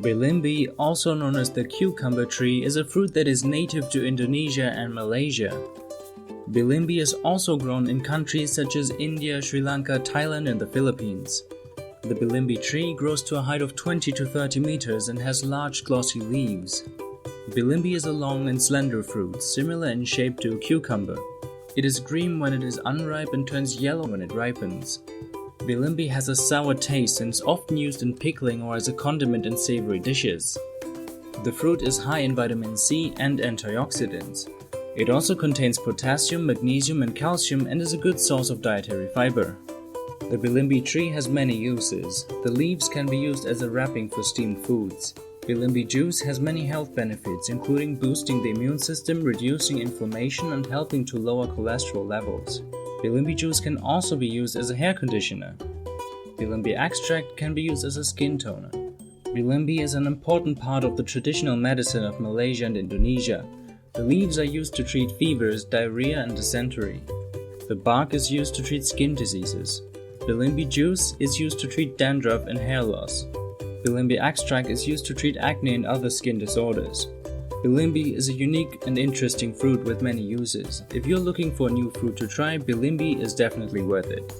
Bilimbi, also known as the cucumber tree, is a fruit that is native to Indonesia and Malaysia. Bilimbi is also grown in countries such as India, Sri Lanka, Thailand, and the Philippines. The Bilimbi tree grows to a height of 20 to 30 meters and has large glossy leaves. Bilimbi is a long and slender fruit, similar in shape to a cucumber. It is green when it is unripe and turns yellow when it ripens. Bilimbi has a sour taste and is often used in pickling or as a condiment in savory dishes. The fruit is high in vitamin C and antioxidants. It also contains potassium, magnesium, and calcium and is a good source of dietary fiber. The Bilimbi tree has many uses. The leaves can be used as a wrapping for steamed foods. Bilimbi juice has many health benefits, including boosting the immune system, reducing inflammation, and helping to lower cholesterol levels. Bilimbi juice can also be used as a hair conditioner. Bilimbi extract can be used as a skin toner. Bilimbi is an important part of the traditional medicine of Malaysia and Indonesia. The leaves are used to treat fevers, diarrhea, and dysentery. The bark is used to treat skin diseases. Bilimbi juice is used to treat dandruff and hair loss. Bilimbi extract is used to treat acne and other skin disorders. Bilimbi is a unique and interesting fruit with many uses. If you're looking for a new fruit to try, Bilimbi is definitely worth it.